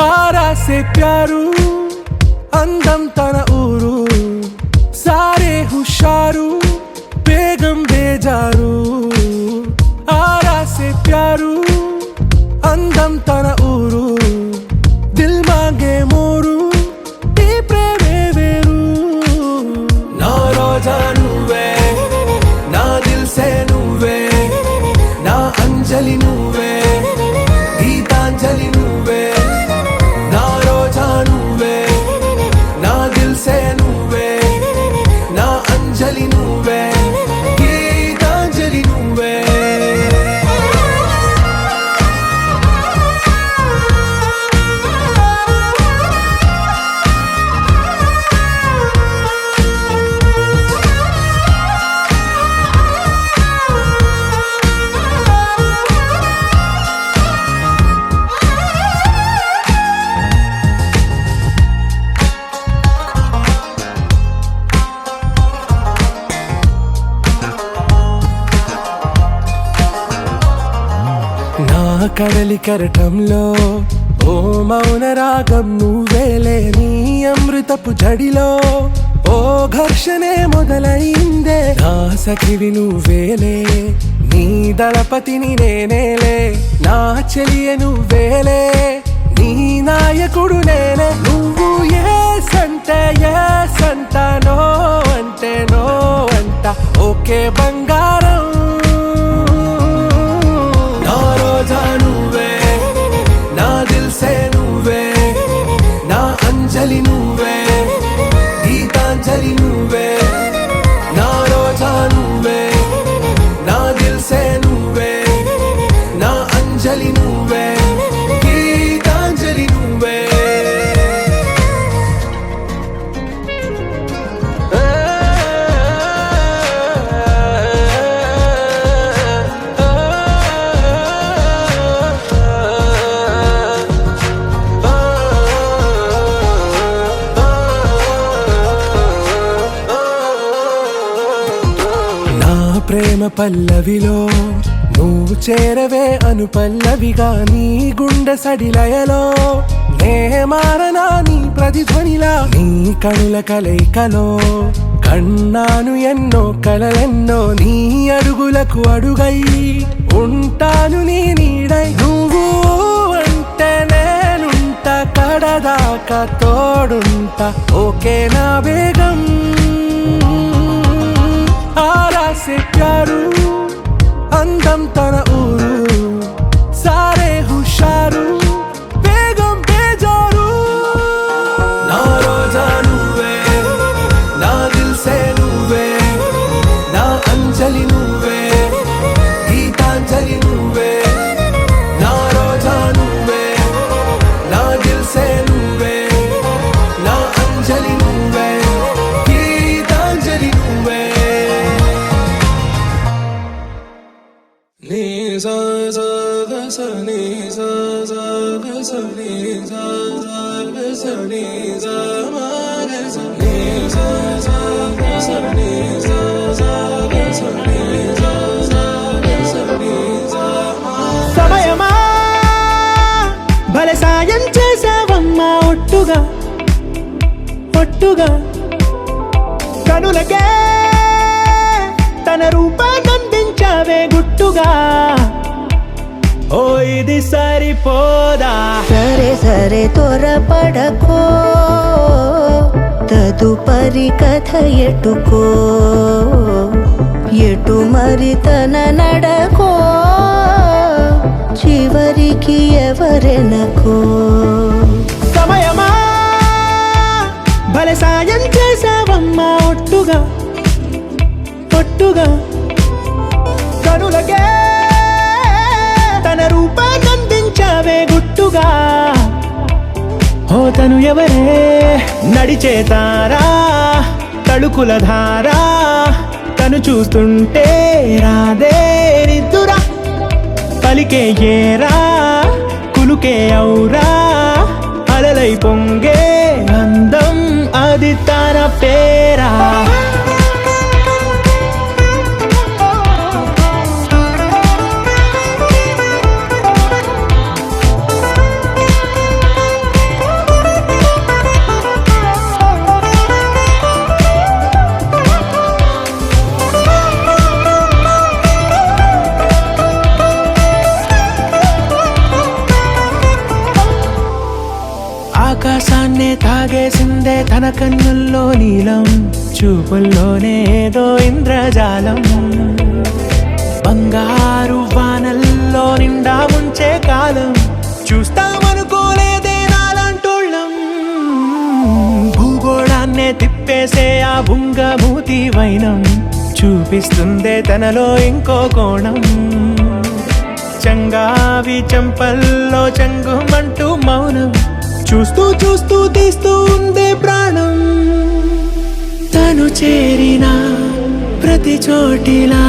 आरा से प्यारू అందం తన ఊరు సారే హుషారు బేగం బేజారు ఆరా సే ప్యారు అందం తన ఊరు దిల్ మాంగే మోరు ఈ ప్రేమే వేరు నా రోజా నువ్వే నా దిల్ సే నువ్వే నా అంజలి నువ్వే గీతాంజలి నువ్వే నా రోజా నువ్వే నా దిల్ సే నువ్వే నా అంజలి నువ్వే గీతాంజలి నువ్వే కడలి కరటంలో ఓ మౌన రాగం నువ్వేలే నీ అమృతపు జడిలో ఓ ఘర్షణే మొదలైందే నా సఖివి నువ్వేలే నీ దళపతిని నేనేలే నా చెలియ నువ్వేలే నీ నాయకుడు నేనే నువ్వు ఏ సంట నో అంటే నో అంట ఓకే బంగారం నువ్వే నా దిల్ సే నువ్వే నా అంజలి నువ్వే గీతాంజలి నువ్వే నా రోజా నువ్వే నా దిల్ సే నువ్వే నా అంజలి నువ్వే గీతాంజలి నువ్వే ప్రేమ పల్లవిలో నువ్వు చేరవే అను పల్లవిగా నీ గుండె సడిలయలో నే మారనా నీ ప్రతిధ్వనిలా నీ కనుల కలయికలో కన్నాను ఎన్నో కలలెన్నో నీ అడుగులకు అడుగై ఉంటాను నీ నీడై నువ్వు అంటే నేనుంట కడదాకా తోడుంట ఓకే నా బేగం आरा से प्यारू అందం తన ఊరు సారే హుషారు బేగం బేజారు నా రోజా నువ్వే నా దిల్ సే నువ్వే నా అంజలి నువ్వే గీతాంజలి నువ్వే నా రోజా నువ్వే నా దిల్ సే నువ్వే నా అంజలి నువ్వే గీతాంజలి నువ్వే నీ సా సా గ స నీ సా సా గ స నీ సా సా గ స నీ సా మా గ స నీ సా సా గ స నీ సా సా గ స నీ సా సా గ స నీ సా మా సమయమా భలే సాయం చేసావమ్మా ఒట్టుగా ఒట్టుగా కనులకే తన రూపాన్నందించావే గుట్టుగా ఓ ఇది సరిపోదా సరే సరే త్వరపడకో తదుపరి కథ ఎటుకో ఎటు మరి తన నడకో చివరికి ఎవరెనకో సమయమా భలే సాయం చేసావమ్మా ఒట్టుగా ఒట్టుగా కనులకే తన రూపాన్నందించావే గుట్టుగా ఓ తను ఎవరే నడిచే తారా తళుకుల ధారా తను చూస్తుంటే రాదే నిద్దురా పలికే ఏరా కులుకే ఔరా అలలై పొంగే అందం అది తన పేరా తాగేసిందే తన కన్నుల్లో నీలం, చూపుల్లోనే ఏదో ఇంద్రజాలం. బంగారు వానల్లో నిండా ముంచే కాలం, చూస్తామనుకోలేదే నాలాంటోళ్ళం. భూగోళాన్నే తిప్పేసే ఆ బుంగమూతి వైనం, చూపిస్తుందే తనలో ఇంకో కోణం. చంగావి చంపల్లో చంగుమంటూ మౌనం, చూస్తూ చూస్తూ తీస్తూ ఉందే ప్రాణం. తను చేరిన ప్రతి చోటిలా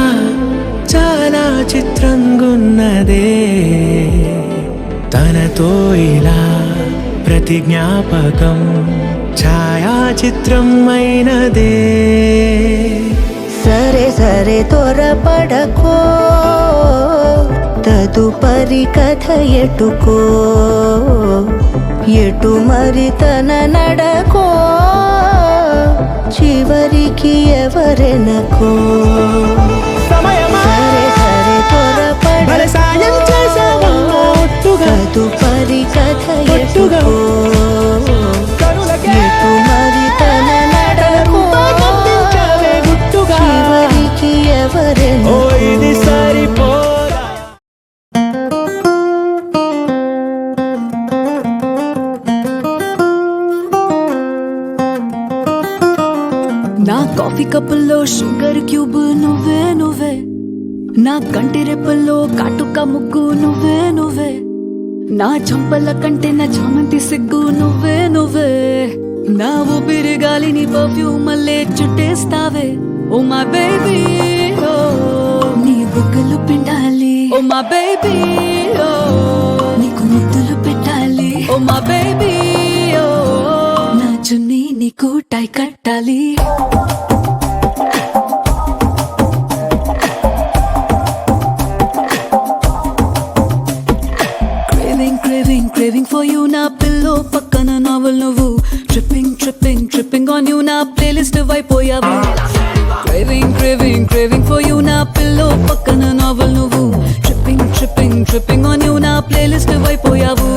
చాలా చిత్రంగున్నదే, తనతో ఇలా ప్రతి జ్ఞాపకం ఛాయాచిత్రం అయినదే. సరే సరే త్వరపడకో, తదుపరి కథ ఎటుకో, ఎటు మరి తన నడకో, చివరికి ఎవరెనకో. సరే సరే త్వరపడకో, తదుపరి కథ ఎటుకో, ఎటు మరి తన నడకో, చివరికి ఎవరెనకో. ఇది సరిపోదా? నా కాఫీ కప్పుల్లో షుగర్ క్యూబ్ నువ్వే నువ్వే, నా కంటి రెప్పల్లో కాటుక ముగ్గు నువ్వే నువ్వే, నా చంపల కంటే నా చామంతి సిగ్గు నువ్వే నువ్వే, నా ఊపిరి గాలిని పర్ఫ్యూమ్ మళ్ళీ చుట్టేస్తావే. ఓ మై బేబీ ఓ, నీ బుగ్గలు పిండాలి. ఓ మై బేబీ ఓ, నీకు ముద్దులు పెట్టాలి. ఓ మై బేబీ ఓ, నా చున్నీ నీకు టై కట్టాలి. Craving for you, నా పిల్లో పక్కన నావల్ నువ్వు, tripping on you, నా ప్లేలిస్ట్ వైపోయావు. Craving for you, నా పిల్లో పక్కన నావల్ నువ్వు, tripping on you, నా ప్లేలిస్ట్ వైపోయావు.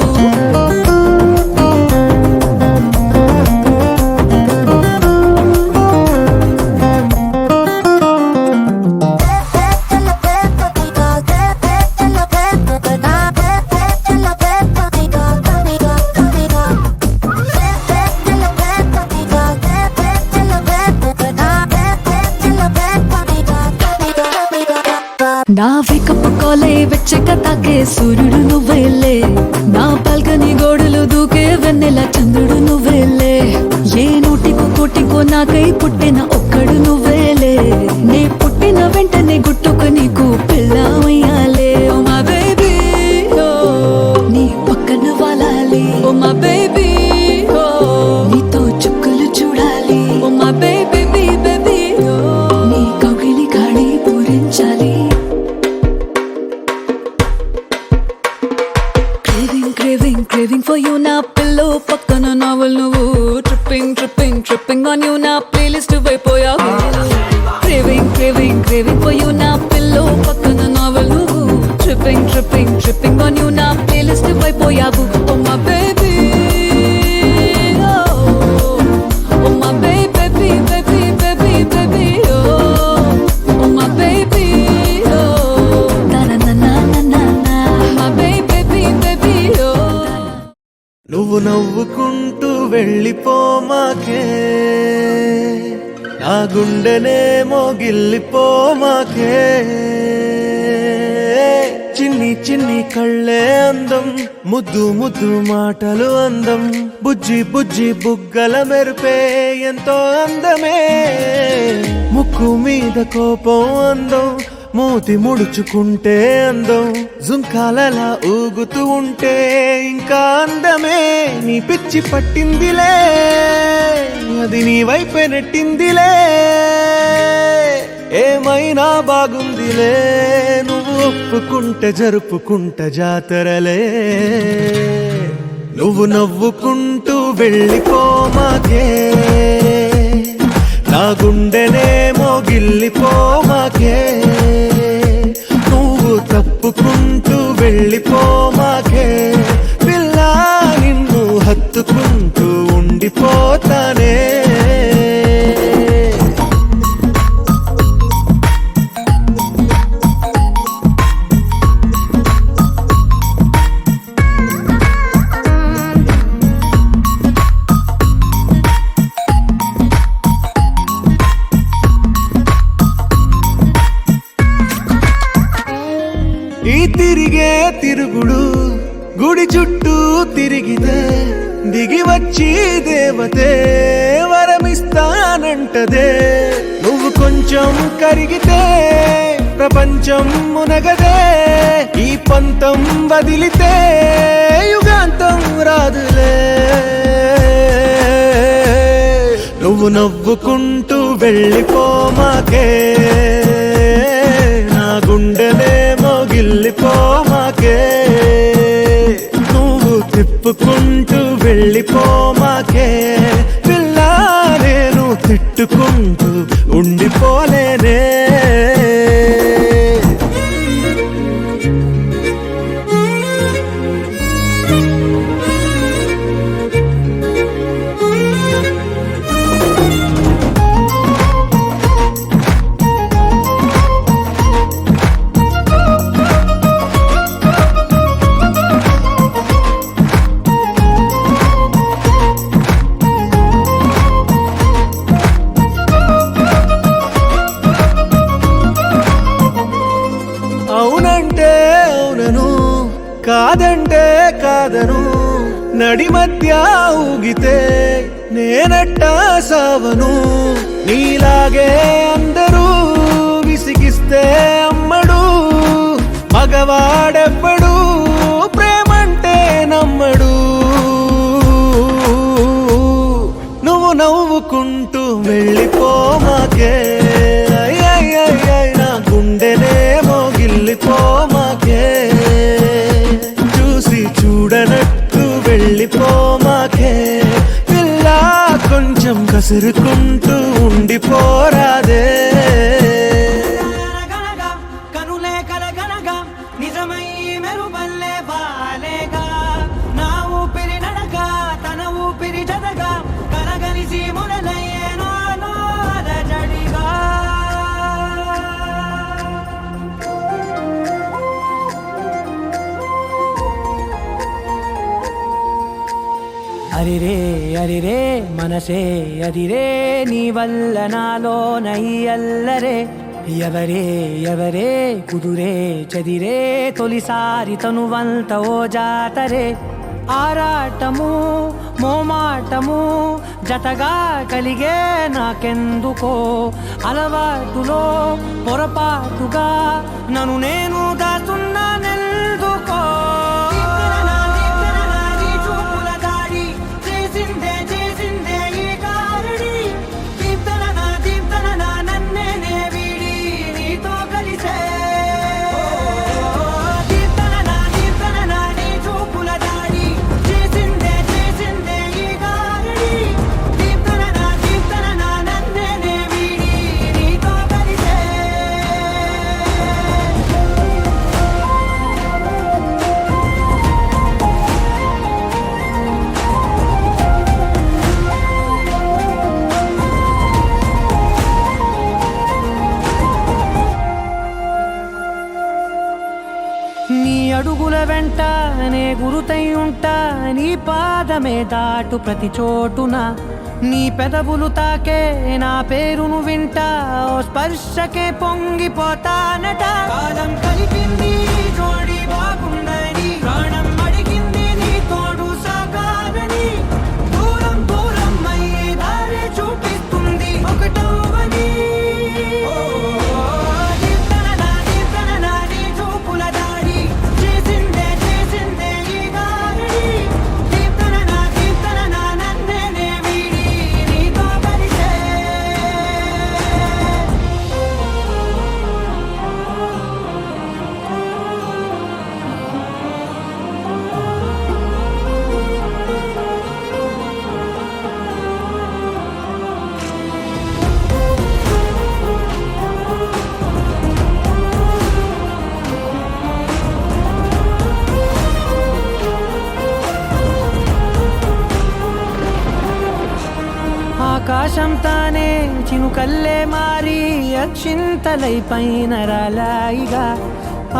నా వేకప్ కాలే వెచ్చక తాకే సూర్యుడు నువ్వేలే, నా బాల్కనీ గోడలు దూకే వెన్నెల చంద్రుడు నువ్వేలే, ఏ నోటికో కోటికో నాకై పుట్టిన ఒక్కడు నువ్వేలే, నే పుట్టిన వెంటనే గుట్టుకు నీకు పిల్లమయ్యాలే. ఓ మా బేబీ ఓ, నీ పక్కన వాలాలి. ఓ మా బేబీ ఓ, నీతో చుక్కలు చూడాలి. ఓ మా బేబీ బేబీ ఓ, నీ కౌగిలి గాడి పూరించాలి. Craving for you, నా పిల్లో పక్కన నావల్ నువ్వు, tripping on you, నా ప్లేలిస్ట్ వైపోయావు. Craving for you, నా పిల్లో పక్కన నావల్ నువ్వు, tripping on you, నా playlist వైపోయావు. Oh my baby oh my baby oh my baby na na na na na na my baby oh. నువ్వు నవ్వుకుంటూ వెళ్ళిపోమాకే, నా గుండెనేమో గిల్లిపోమాకే. చిన్ని చిన్ని కళ్ళే అందం, ముద్దు ముద్దు మాటలు అందం, బుజ్జి బుజ్జి బుగ్గల మెరుపే ఎంతో అందమే. ముక్కు మీద కోపం అందం, మూతి ముడుచుకుంటే అందం, జుంకాలలా ఊగుతూ ఉంటే ఇంకా అందమే. నీ పిచ్చి పట్టిందిలే, అది నీ వైపే నెట్టిందిలే, ఏమైనా బాగుందిలే. నువ్వు ఒప్పుకుంటే జరుపుకుంటే జాతరలే. నువ్వు నవ్వుకుంటూ వెళ్ళిపోమాకే, నా గుండెనేమో గిల్లిపోమాకే. నువ్వు తప్పుకుంటూ వెళ్ళిపోమాకే, పిల్ల నిన్ను హత్తుకుంటూ ఉండి ఈ తిరిగే తిరుగుడు గుడి చుట్టూ తిరిగితే దిగి వచ్చి దేవతే వరమిస్తానంటదే. నువ్వు కొంచెం కరిగితే ప్రపంచం మునగదే. ఈ పంతం వదిలితే యుగాంతం రాదులే. నువ్వు నవ్వుకుంటూ వెళ్ళిపోమాకే, నా గుండెనే మోగిల్లిపోమాకే. నువ్వు తిప్పుకుంటూ వెళ్ళిపోమాకే పిల్ల, నేను తిట్టుకుంటూ ఉండిపోలేనే. అవునంటే అవునను, కాదంటే కాదను. నడి మధ్య ఊగితే నేనట్టా సావను. నీలాగే అందరూ విసిగిస్తే అమ్మడు, మగవాడెవ్వడు ప్రేమంటే నమ్మడు. నువ్వు నవ్వుకుంటూ వెళ్ళిపోమాకే, నా గుండెనే మోగిల్లిపోమాకే. చూసి చూడనట్టు వెళ్ళిపోమాకే పిల్ల, కొంచెం కసురుకుంటూ ఉండిపోరాదే. కనులే కలగనగా నిజమై మెరుపల్లే బాలేగా, నా ఊపిరి నడక తన ఊపిరి జదగా కలగలిసి మొదలయ్యేనో జడిగా. అరిరే అరిరే మనసే అదిరే, నీ వల్ల నాలో నయ్యల్లరే. ఎవరే ఎవరే కుదురే చెదిరే, తొలిసారి తనువంత ఓ జాతరే. ఆరాటము మోమాటము జతగా కలిగే నాకెందుకో, అలవాటులో పొరపాటుగా నన్ను నేను దాచున్నానెందుకో. నీ అడుగుల వెంట నే గురుతై ఉంటా, నీ పాదమే దాటు ప్రతి చోటున. నీ పెదవులు తాకే నా పేరును వింటా, ఓ స్పర్శకే పొంగిపోతానట. కాలం కలిపింది జోడి బాగుందని, ప్రాణం అడిగింది నీ తోడు సాగాలని. దూరం దూరం అయ్యే దారి చూపిస్తుంది ఒకటవని. ఆకాశం తానే చినుకల్లే మారి అక్షింతలై పైన రాలాయిగా.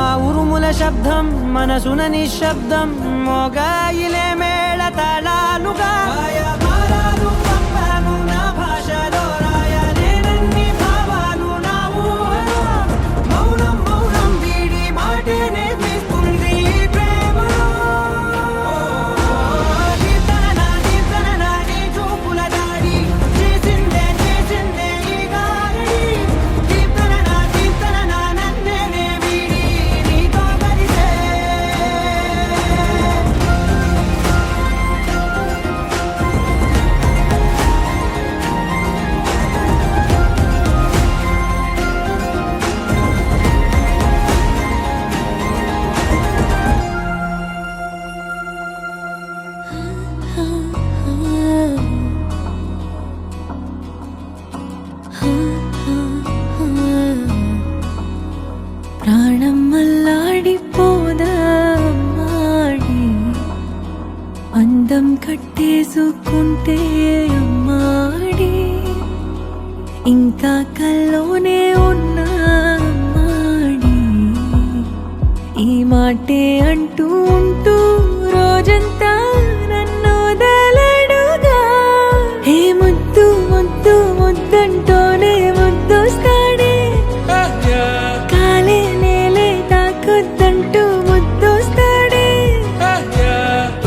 ఆ ఉరుముల శబ్దం మనసున నిశ్శబ్దం, మోగాయిలే మేళ తాళాలుగా. నా భాషలో రాయలేనన్ని భావాలు నా ఊహలో, మౌనం మౌనం వీడి మాటేనే అందం కట్టేసుకుంటే అమ్మాడి ఇంకా కల్లోనే ఉన్నా అమ్మాడి ఈ మాటే అంటూ ఉంటూ రోజంతా నన్ను వదలడుగా హే ముద్దు ముద్దు ముద్దంటూనే ముద్దొస్తాడే కాలే నేలే తాకొద్దంటూ ముద్దొస్తాడే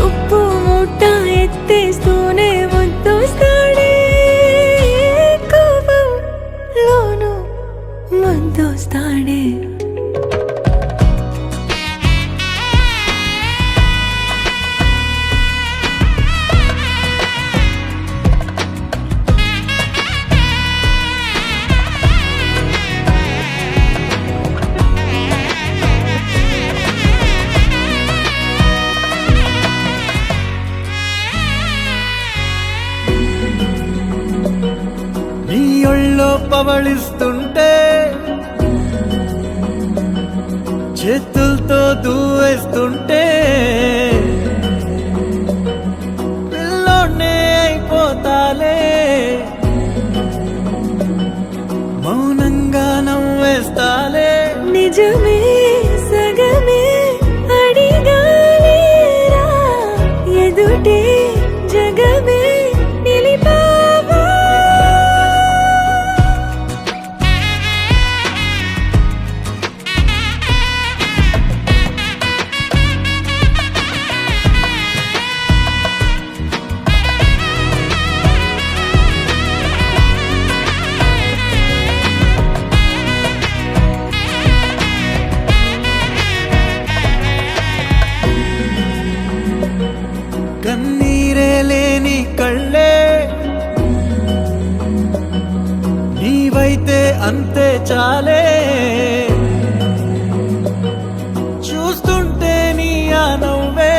ఉప్పు మూట ఎత్తేస్తూనే ముద్దొస్తాడే కోపంలోను ముద్దొస్తాడే నీ ఒళ్ళో పవళిస్తుంటే చేతులతో దూవేస్తుంటే పిల్లోనే అయిపోతాలే మౌనంగా నవ్వేస్తాలే నిజమే సగమే అడిగాలేరా ఎదుటే జగమే నిలిపావా కన్నీరే లేని కళ్ళే నీవైతే అంతే చాలే చూస్తుంటే నీ ఆ నవ్వే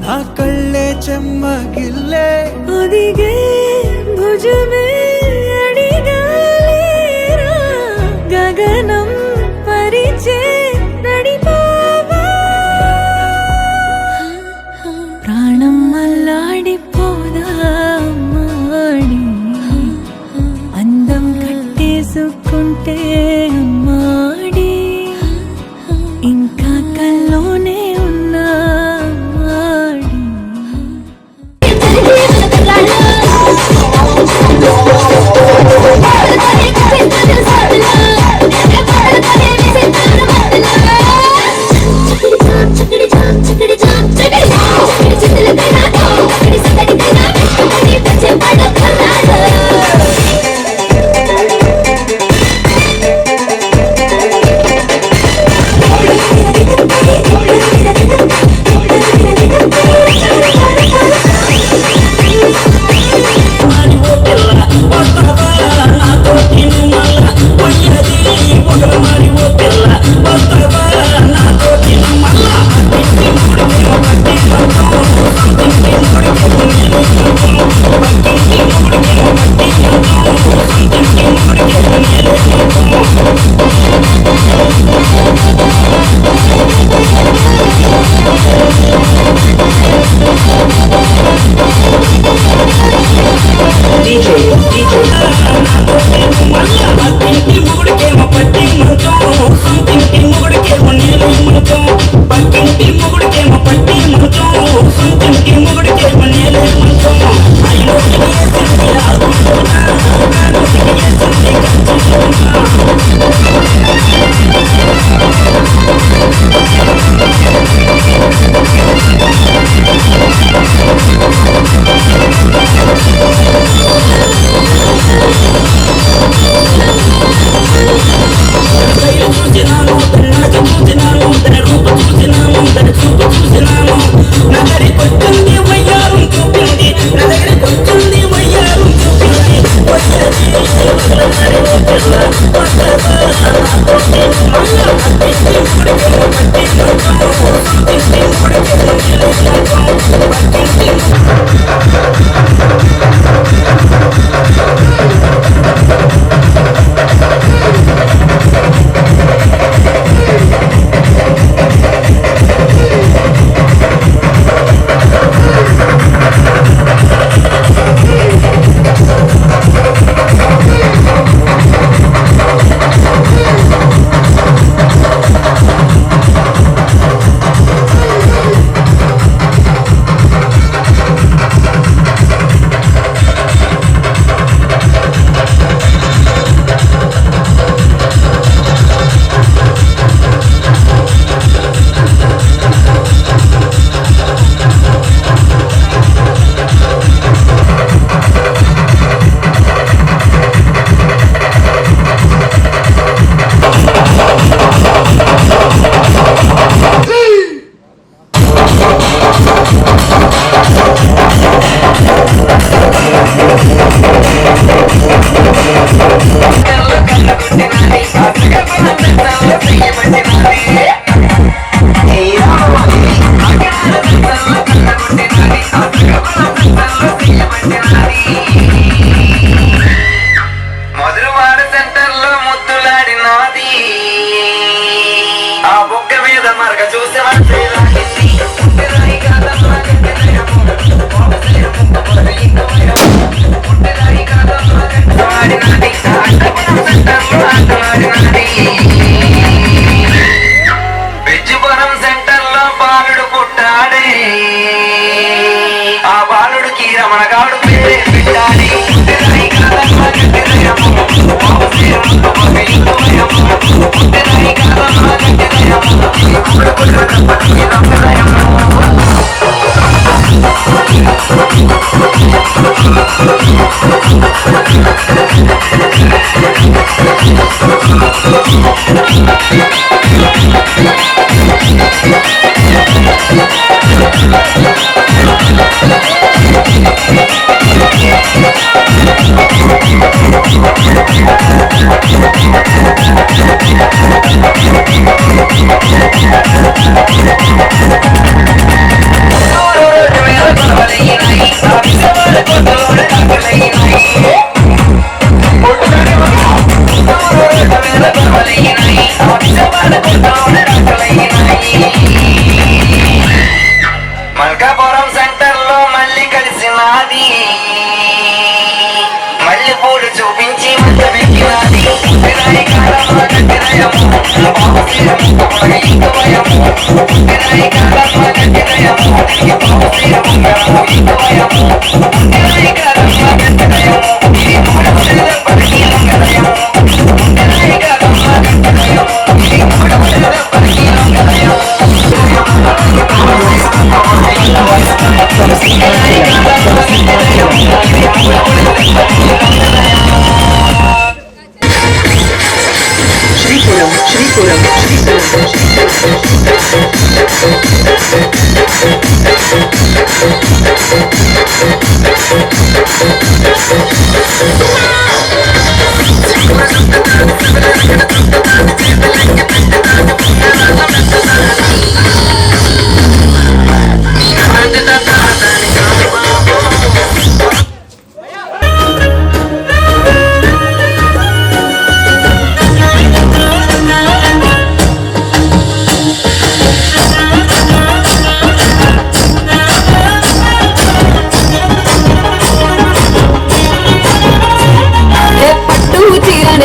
నా కళ్ళే చెమ్మగిల్లే ఒదిగే భుజమే అడిగాలేరా గగనం పరిచే నడిపావా ప్రాణం అల్లాడిపోదా అమ్మాడి అందం కట్టేసుకుంటే అమ్మాడి ఇంకా కల్లోనే ఉన్నా అమ్మాడి మధురవాడ సెంటర్ లో ముద్దులాడినాది ఆ బొక్క మీద మరక చూసి విజ్జుపురం సెంటర్ లో బాలుడు పుట్టాడే ఆ బాలుడికి రమణగాడు పేరే పెట్టాలి మల్కాపురం సెంటర్ లో మళ్ళీ కలిసినది మళ్ళీ పూలు చూపించి మంచమెక్కినది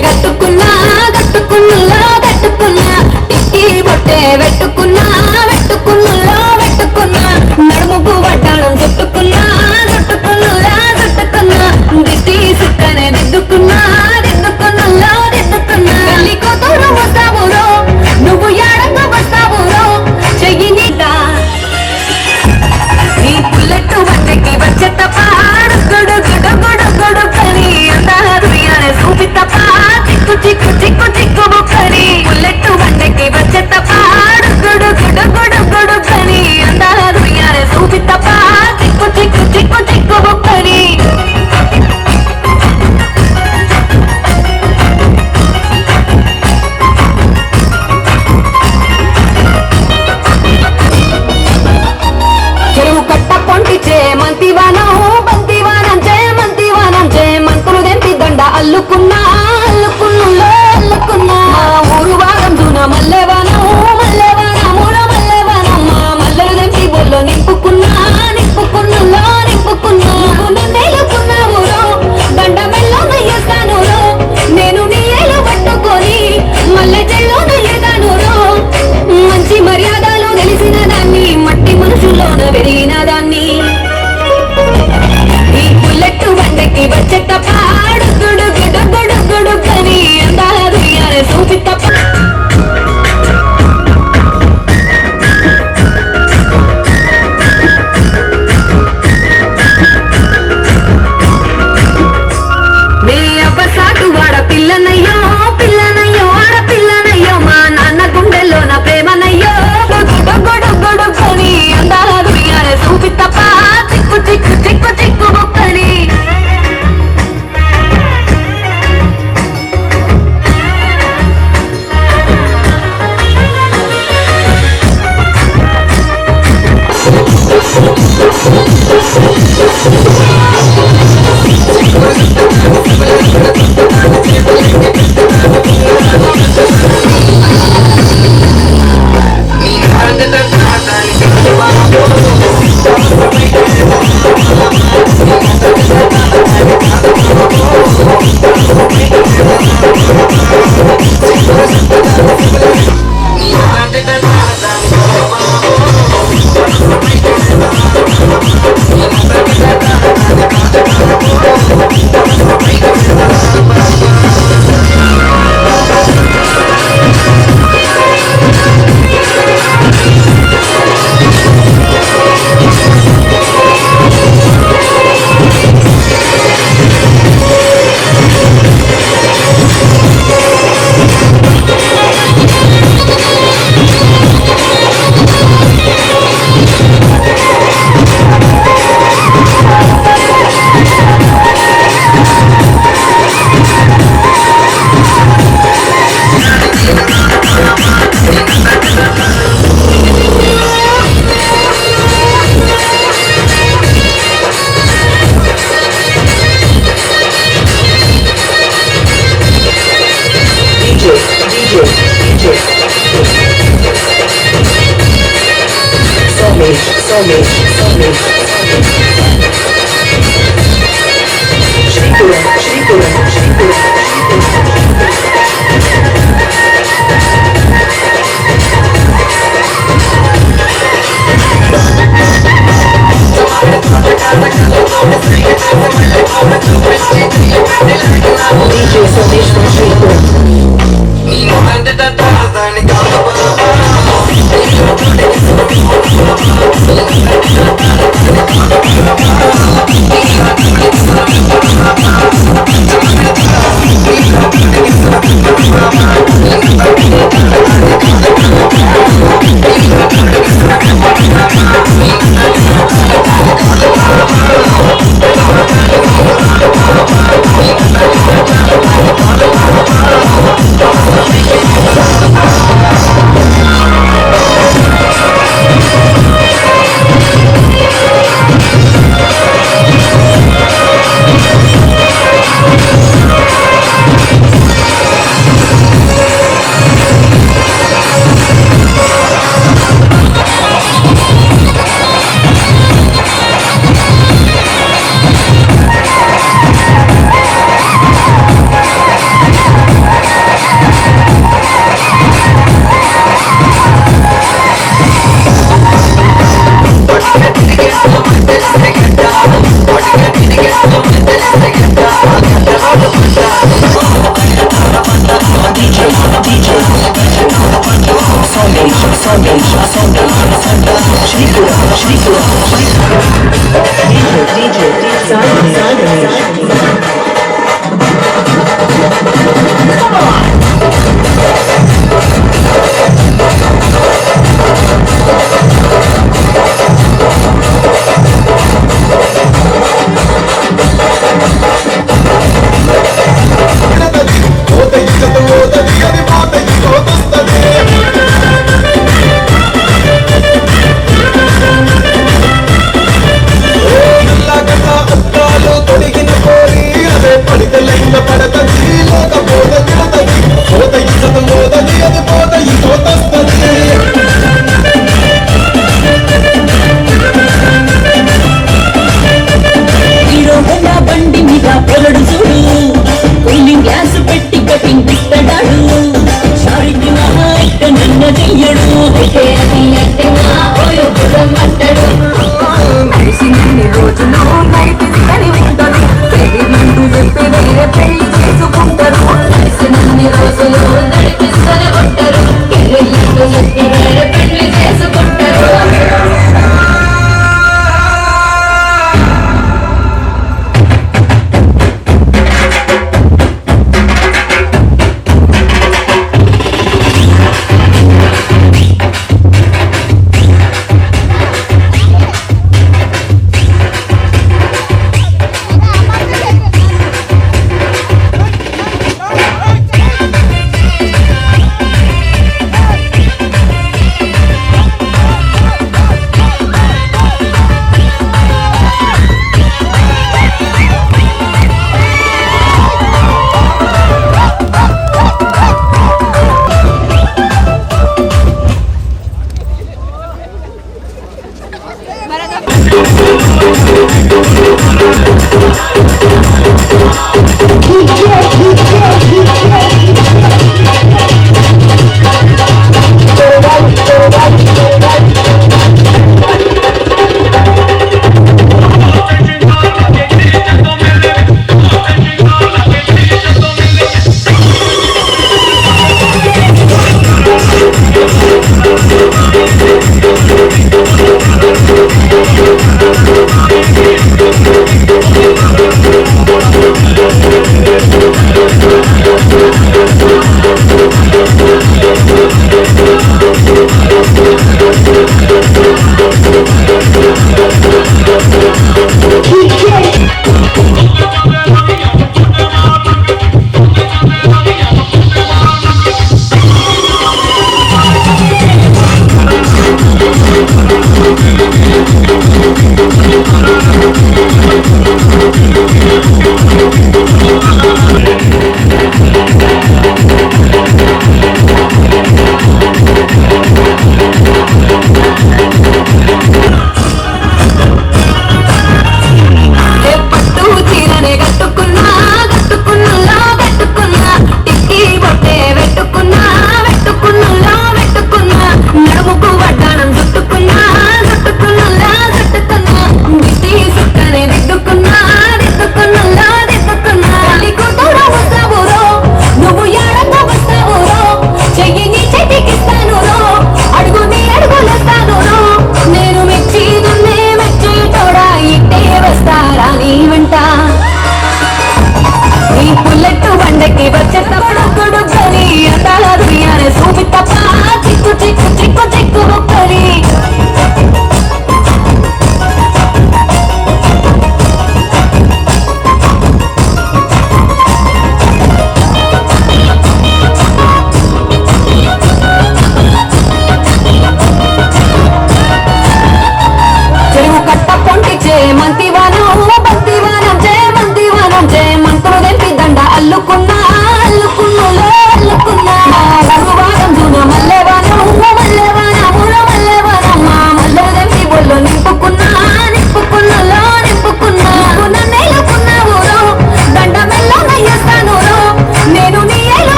కట్టుకున్నా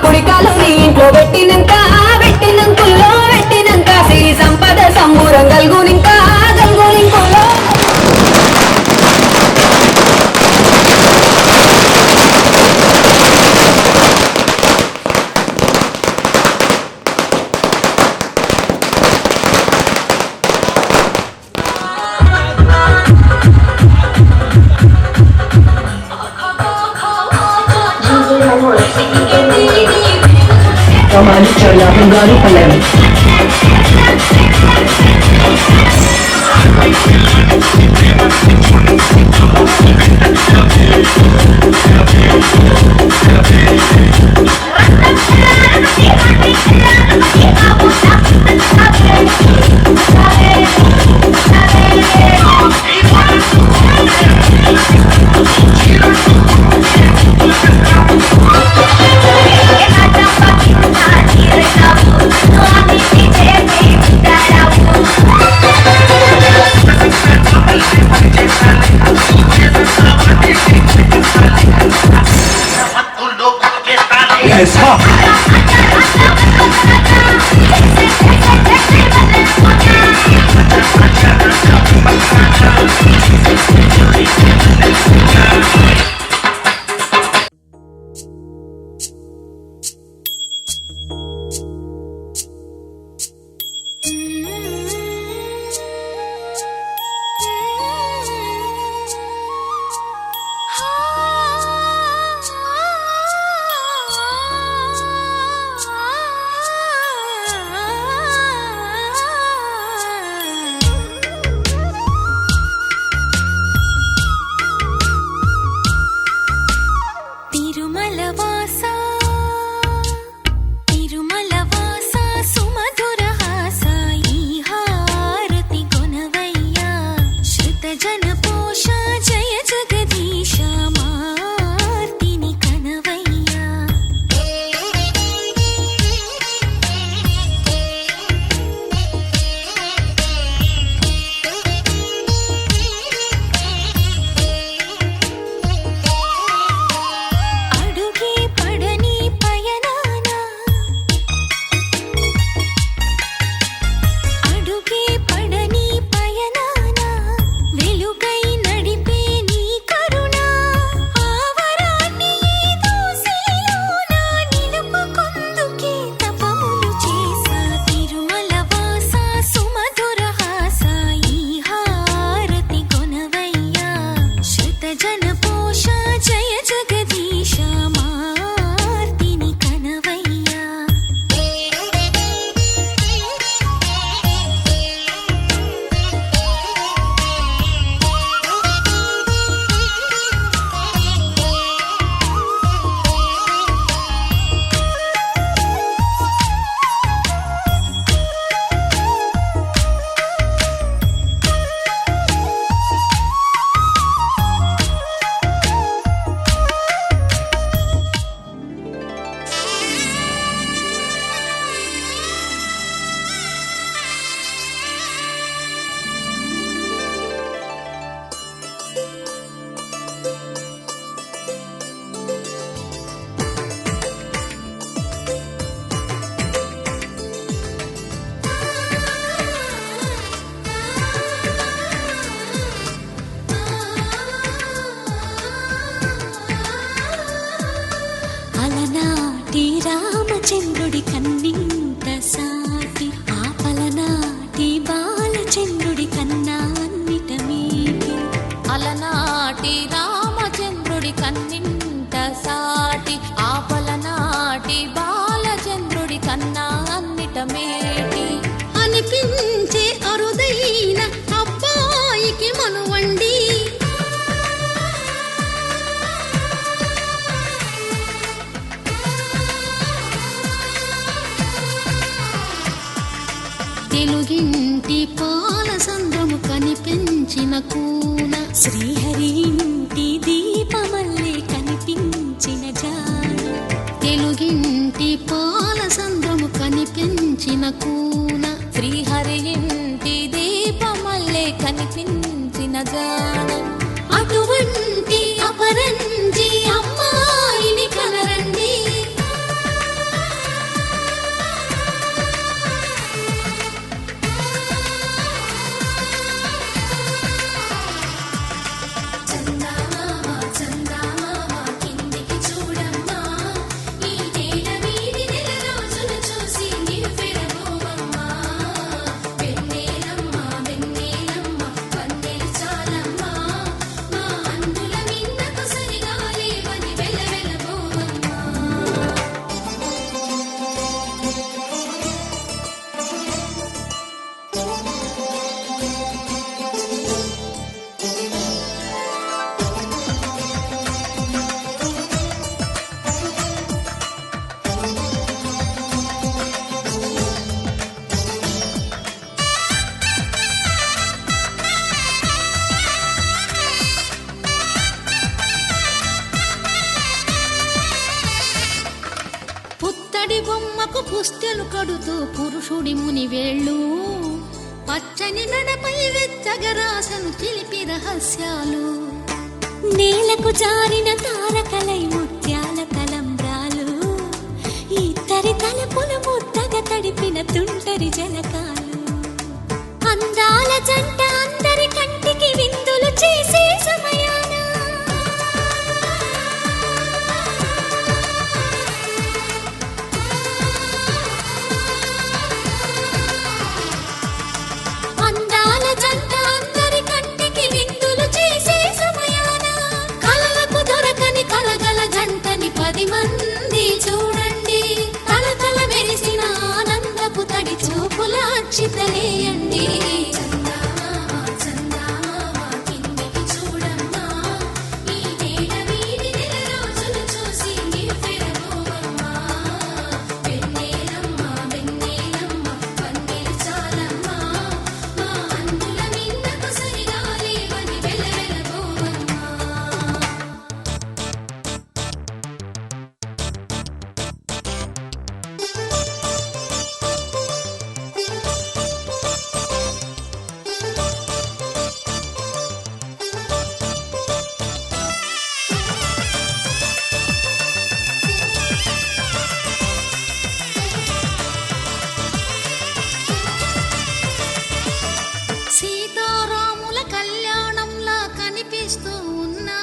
కుడికాలు నీ ఇంట్లో పెట్టినంక పెట్టినంకుల్లో పెట్టినంక సిరి సంపద సంబూరం గల్గునింకా గల్గునింకుల్లో Romanticola Hungary Palem. Yes, ha! రామచంద్రుడి కన్నింత సాటి ఆపలనాటి బాలచంద్రుడి కన్నా అన్నిట మీటి అలనాటి రామచంద్రుడి కన్నింత సాటి ఆపలనాటి బాలచంద్రుడి కన్నా అన్నిట మేటి అనిపించే అరుదైన అబ్బాయికి మనువండి తెలుగింటి పాల సంద్రము కనిపించిన కూన శ్రీహరి ఇంటి దీపమల్లే కనిపించిన జాన తెలుగింటి పాల సంద్రము కనిపించిన కూన శ్రీహరి ఇంటి దీపమల్లే కనిపించిన జాన అటువంటి అపరంజి అమ్మాయిని కనరండి తడి బొమ్మకు పుస్తెలు కడుతూ పురుషుడి ముని వేళ్ళు పచ్చని మెడపై వెచ్చగరాసను చిలిపి రహస్యాలు నేలకు జారిన తారకలై ముత్యాల తలంబ్రాలు ఇద్దరి తలపులు ముద్దగా తడిపిన తుంటరి జలకాలు అందాల జంట అందరి కంటికి విందులు చేసే సమయాన అందాల జంట అందరి కంటికి విందులు చేసే సమయాన కలలకు దొరకని కలగల జంటని 10 మంది చూడండి తలతల మెరిసిన ఆనందపు తడి చూపుల అక్షితలేయండి సీతారాముల కళ్యాణంలా కనిపిస్తూ ఉన్నా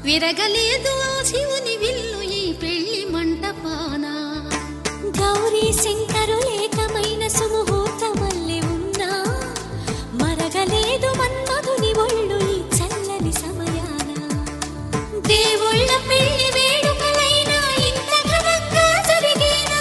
విరగలేదు ఆ శివుని విల్లు ఈ పెళ్లి మంటపాన గౌరీ శంకరు ఏకమైన సుముహూర్తమల్లె ఉన్నా మరగలేదు మన్మధుని ఒళ్ళు ఈ చల్లని సమయాన దేవుళ్ళ పెళ్లి వేడుకలైనా ఇంత ఘనంగా జరిగేనా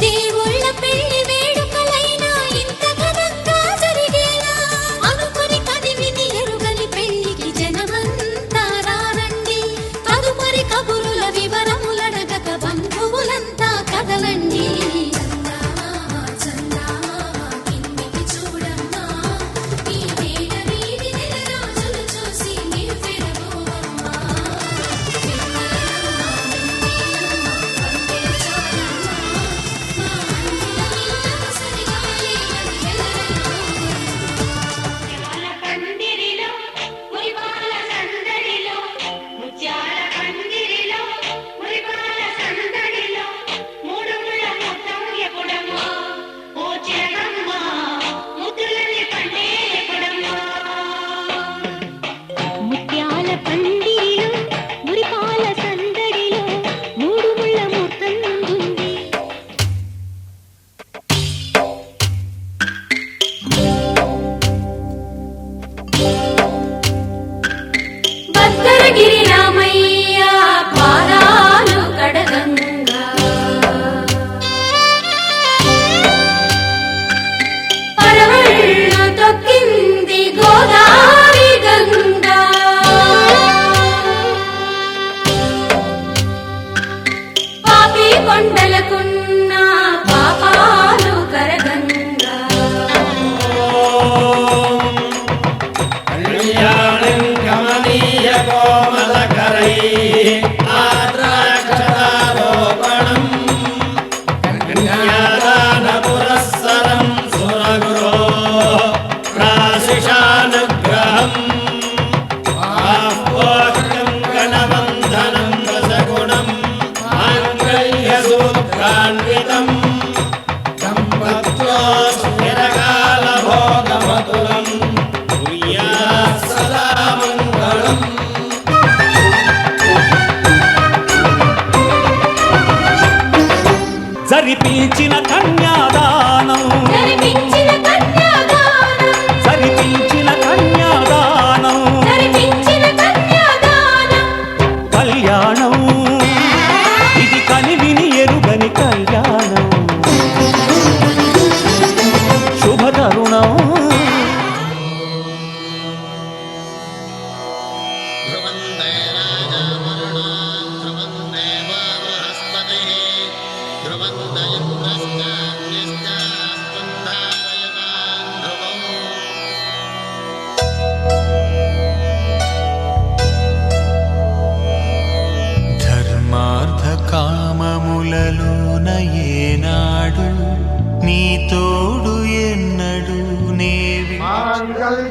దేవుళ్ళ పెళ్లి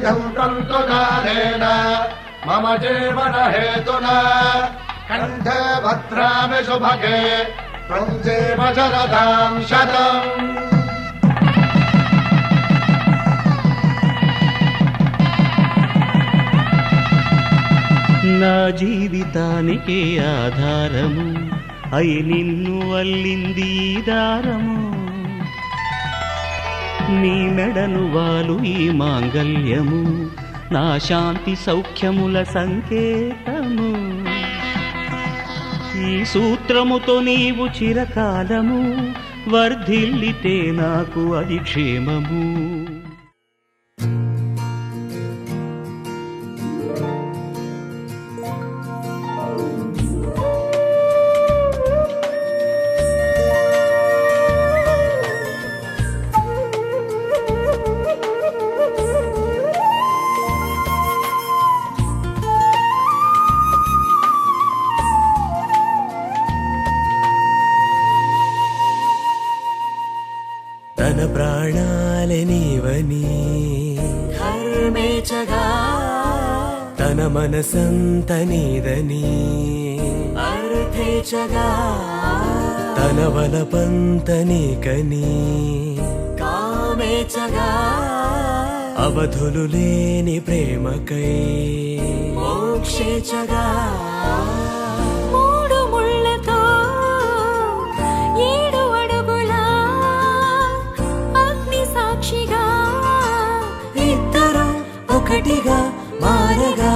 తంతుదానేన మమ జీవన హేతునా కంఠే భద్రామి శుభగే త్వం జీవ శరదాం శతం. నా జీవితానికి ఆధారము అయి నిన్ను అల్లింది ఈ దారము. నీ మెడను వాలు ఈ మాంగల్యము నా శాంతి సౌఖ్యముల సంకేతము. ఈ సూత్రముతో నీవు చిరకాలము వర్ధిల్లితే నాకు అది క్షేమము. తన ప్రాణాలే నీవని హర్మేచగా తన మనసంత నీదని అర్థేచగా తన వలపంత నీకని కామేచగా అవధులు లేని ప్రేమకై మోక్షేచగా మూడు ముళ్ళతో 7 అడుగుల అగ్ని సాక్షిగా ఇద్దరు ఒకటిగా మారగా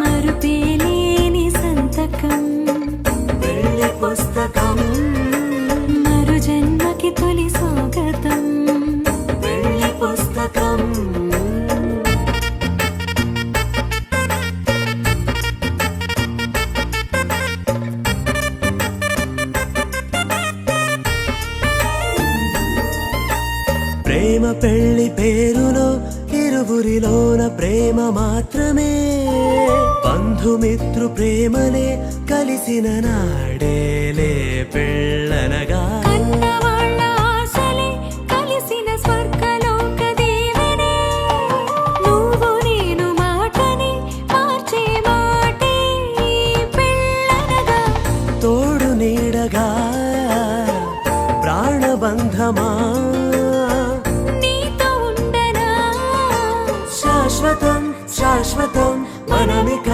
మరుపేలేని సంతకం వెళ్ళి పుస్తకం మరు జన్మకి తొలి స్వాగతం వెళ్ళి పుస్తకం. ప్రేమ పెళ్లి పేరులో ఇరువురిలోన ప్రేమ మాత్రమే బంధుమిత్రు ప్రేమలే కలిసిన నాడేలే పెళ్ళనగా కన్నవాళ్ళ ఆశలే కలిసిన స్వర్గలోక దీవెనే నువ్వు నేను మాటని మార్చే మాటే పెళ్ళనగా తోడు నీడగా ప్రాణబంధమా నీతో ఉండనా శాశ్వతం శాశ్వతం మనమిక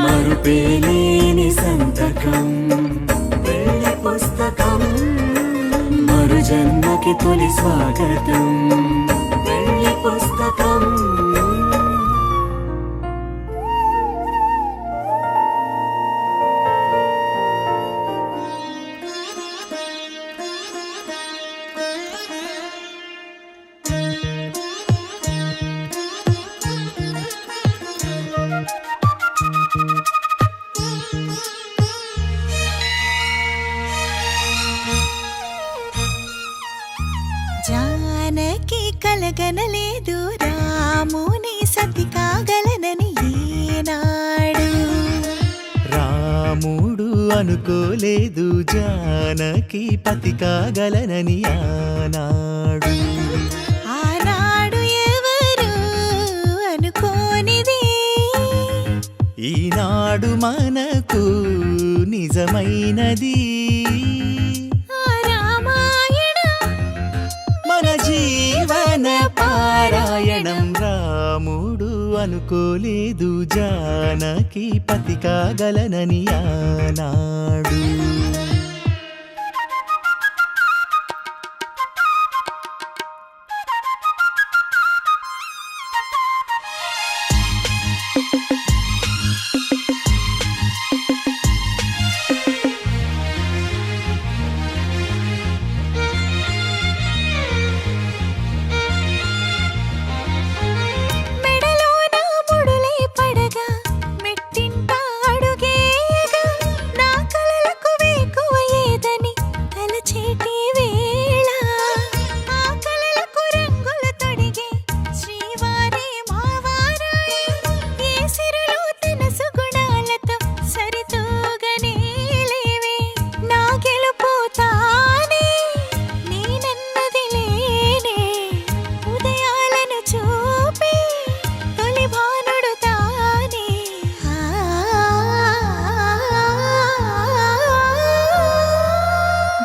మరుపేలేని సంతకం వెళ్ళి పుస్తకం మరు జన్మకి తొలి స్వాగతం వెళ్ళి పుస్తకం. జానకి కలగనలేదు రాముని సతి కాగలనని ఏనాడు రాముడు అనుకోలేదు జానకి పతి కాగలనని ఆనాడు. ఆనాడు ఎవరు అనుకోనిది ఈనాడు మనకు నిజమైనది. ఆ రామాయణం మన జీవన పారాయణం. రాముడు అనుకోలేదు జానకి పతి కాగలనని ఆనాడు. మెడలోన ముడులే పడగా మెట్టింట అడుగేయగా నా కలలకు వేకు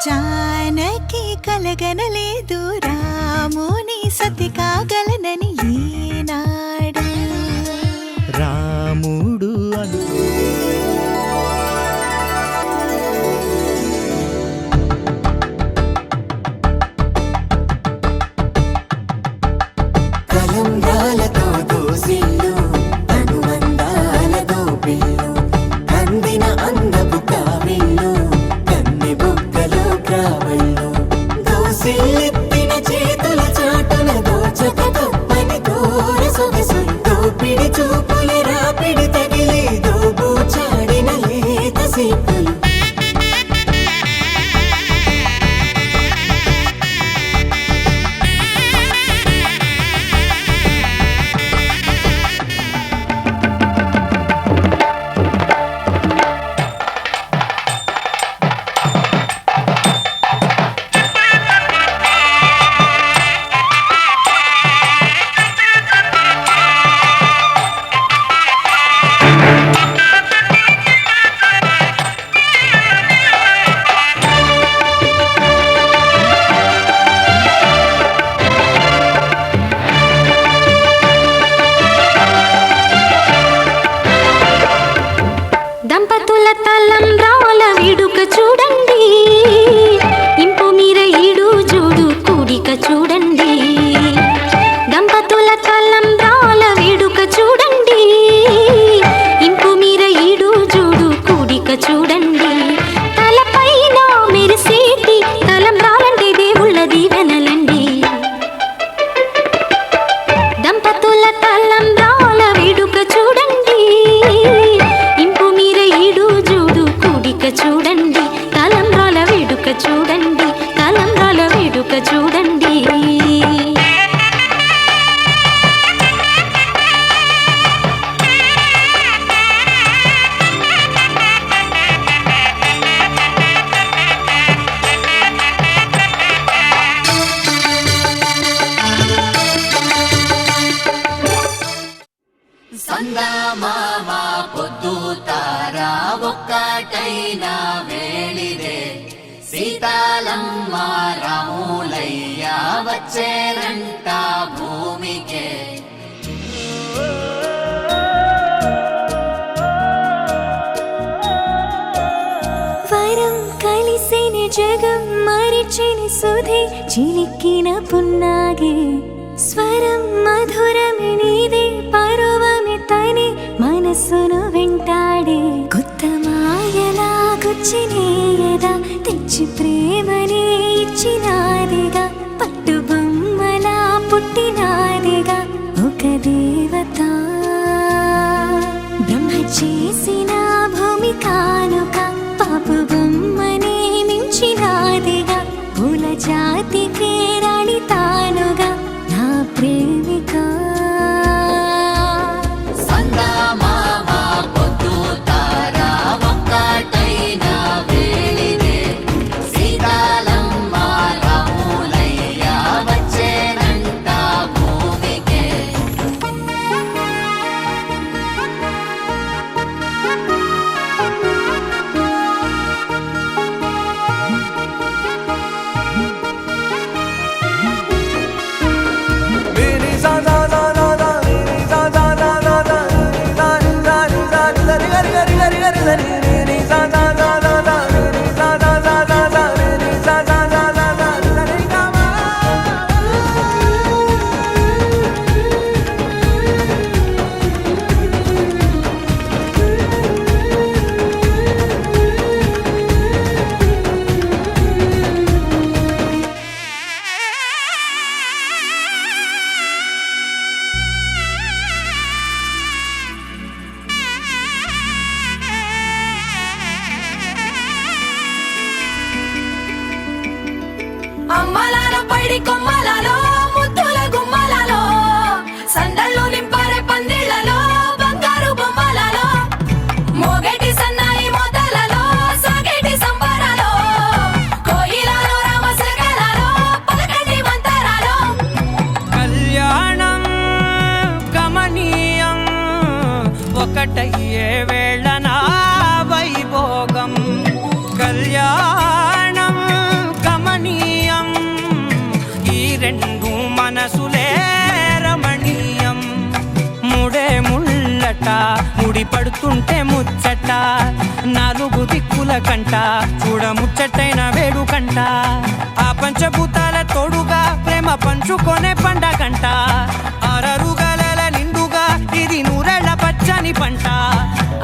జానకి కలగనలేదు రాముని సతి కాగలనని ఈనాడు రాముడు అనుకో కలంబ్రాలతో దోసిళ్ళు అనుబంధాలతో పిల్లు కందిన అందపు కావిళ్ళు కన్నె బొక్కలో క్రావళ్ళు దోసిళ్ళెత్తిన చేతుల చాటున దోచక తప్పని దూర సొగసు దోపిడి చూపుల రాపిడి తగిలి దోబూచాడిన లేత సీపులు దంపతుల తలంబ్రాల వేడుక చూడండి ఇంపు మీర ఈడు జోడు కూడిక చూడండి దంపతుల తలంబ్రాల వేడుక చూడండి ఇంపు మీర ఈడు జోడు కూడిక చూడండి తలపైన మెరిసేటి తలంబ్రాలంటే దేవుళ్ళ దీవెనలండి దంపతుల తలంబ్రాల వేడుక చూడండి ఇంపు మీర ఈడు జోడు కూడిక చూడండి తలంబ్రాల వేడుక చూడండి తలంబ్రాల వేడుక చూడండి సందమామ పొద్దు తారా ఒక్కటైన వేళిదే సీతాలమ్మ రాములయ్య వచ్చేనంట భూమికే వరం కలిసిన జగం మరిచిన సుధే చిలిక్కిన పున్నాగే స్వరం మధురమి నీదే పరువమి తనే మనస్సును వెంటాడే కొత్త మాయలా గుచ్చినేయదా తెచ్చి ప్రేమనే ఇచ్చినాదిగా పట్టు బొమ్మలా పుట్టినాదిగా ఒక దేవత బ్రహ్మ చేసిన భూమి కానుక పాపు బొమ్మనే మించినాదిగా పూల జాతికే రాణి తానుగా నా ప్రేమిక సందమామ పొద్దు తారా ఒక్కటైన వేళిదే సీతాలమ్మ రాములయ్య వచ్చేనంట భూమికే అమ్మలాల పైడి కొమ్మలలో ముద్దుల గుమ్మలలో సందళ్ళు నింపారే పందిళ్లలో బంగారు బొమ్మలలో మోగేటి సన్నాయి మోతలలో సాగేటి సంబరాలో కోయిలలో రామసగలలో పలకండి మంతరాలో కళ్యాణం కమనీయం ఒకటయ్యే వేళ నా వైభోగం కళ్యాణం ముడి పడుతుంటే ముచ్చట నాలుగు దిక్కుల కంట చూడ ముచ్చటైన వేడుకంట ఆ పంచభూతాల తోడుగా ప్రేమ పంచుకొనే పండగంట ఆరరుగల నిండుగా ఇది నూరెళ్ళ పచ్చని పంట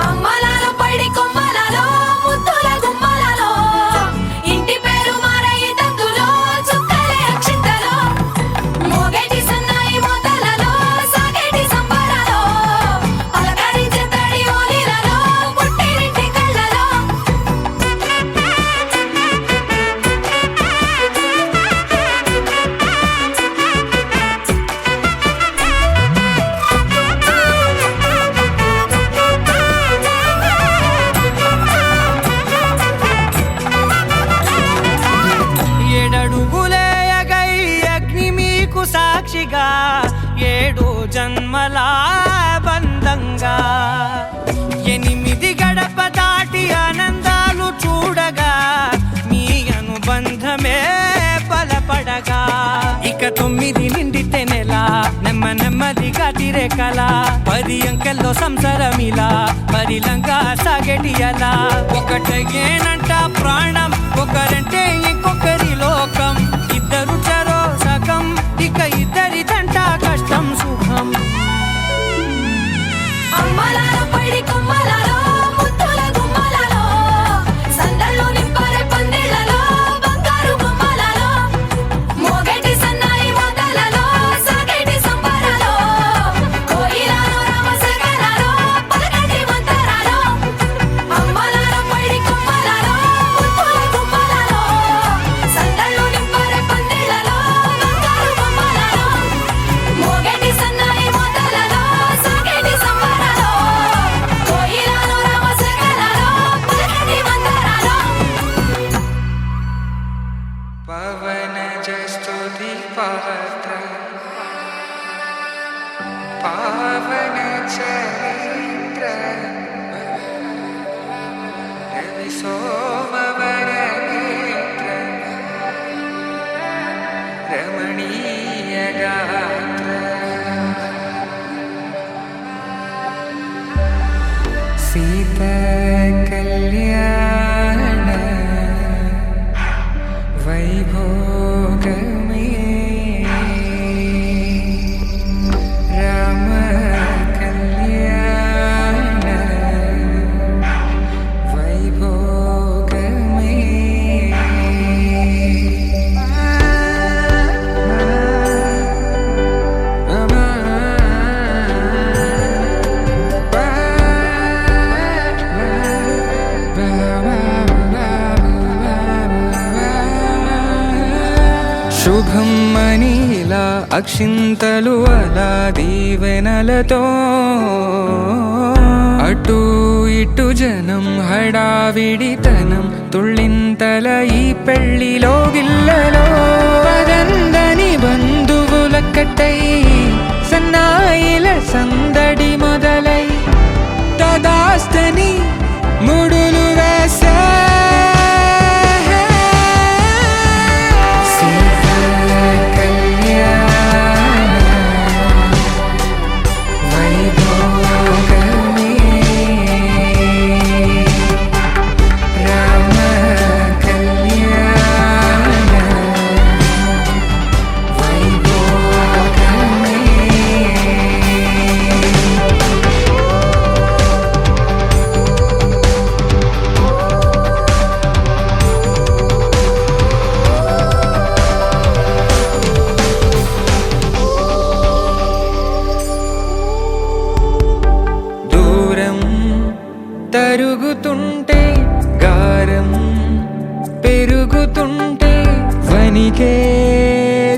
అమ్మలాలో పడి కొమ్మలలో ముద్దుల గుమ్మలలో ఇంటి పేరు మారయి తందులో చుక్కలే అక్షింతలో మోగేటి సన్నాయి మోతలలో సాగేటి సంబరాలో పలకరించే తడి ఓలిలలో పుట్టినింటి కళ్ళలో ఏడడుగులే ఎగై అగ్ని మీకు సాక్షిగా 7 జన్మల బంధంగా 8 గడప దాటి ఆనందాలు చూడగా మీ అనుబంధమే బలపడగా ఇక 9 నిండితే నెల నెమ్మదిగా తిరే కల 10 అంకెల్లో సంసారమిలా పరిలంగా సాగేటి అలా ఒకటేనంట ప్రాణం ఒకరంటే ఇంకొకరి లోకం ఇద్దరు చరో సగం ఇక ఇద్దరిదంట కష్టం సుఖం అమ్మలాలో పడి కొమ్మలలో ముద్దుల గుమ్మలలో సందళ్ళు నింపారే పందిళ్ళలో బంగారు బొమ్మలలో మోగేటి సన్నాయి మోతలలో సాగేటి సంబరాలో కోయిలలో రామసగలలో పలకటి మంతరాలో అమ్మలాలో పడి కొమ్మలలో ముద్దుల గుమ్మలలో సందళ్ళు నింపారే పందిళ్ళలో బంగారు బొమ్మలలో మోగేటి సన్నాయి మోతలలో సాగేటి సంబరాలో కోయిలలో రామసగలలో పలకటి మంతరాలో పవన జస్తుతి పాత్ర పావన చరిత్ర రవి సోమవర నేత్ర రమణీయ గాత్ర సీతా కళ్యాణ వైభోగమే రామ కళ్యాణ వైభోగమే శుభం మనీలా అక్షింతలు అలా దీవెనలతో అటు ఇటు జనం హడావిడితనం తుళ్ళింతల ఈ పెళ్లిలో గిల్లలో పదందని బంధువులక్కటై సన్నాయిల సందడి మొదలై తదాస్తని ముడులు వేసే తరుగుతుంటే గారం పెరుగుతుంటే వనికే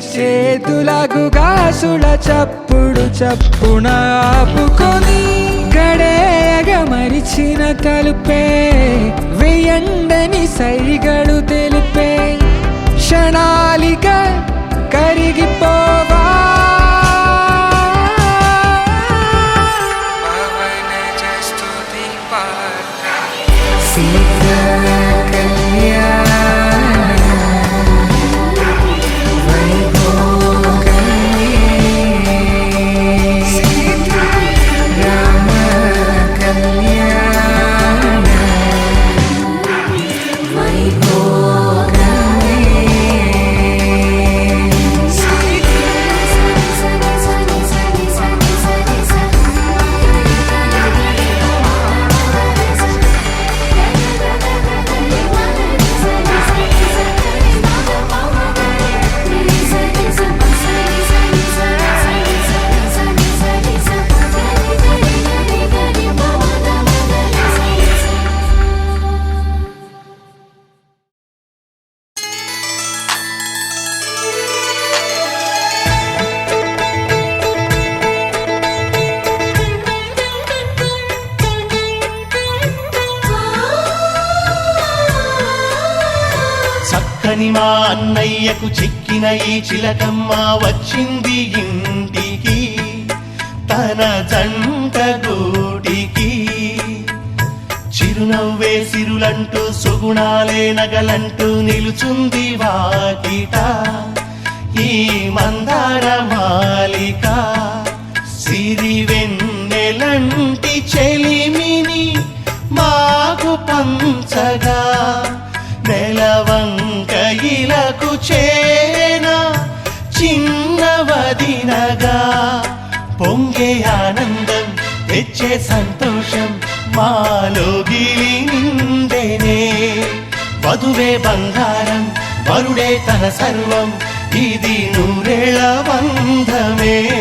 చేతులకు గాసుల చప్పుడు చప్పున ఆపుకొని గడేగ మరిచిన తలుపే వెయ్యండని సైగడు తెలిపే క్షణాలిక కరిగిపోవా సీతా కళ్యాణ వైభోగమే రామ చక్కని మా అన్నయ్యకు చిక్కిన ఈ చిలకమ్మ వచ్చింది ఇంటికి తన జంట గూటికి. చిరునవ్వే సిరులంటూ సుగుణాలే నగలంటూ నిలుచుంది వాకిట ఈ మందార మాలిక. సిరి వెన్నెలంటి చెలిమిని మాకు పంచగా నెలవంక ఇలకు చేన చిన్నవదినగా. పొంగే ఆనందం తెచ్చే సంతోషం మాలో గిలి నిండెనే. వధువే బంగారం వరుడే తన సర్వం ఇది నూరేళ్ల బంధమే.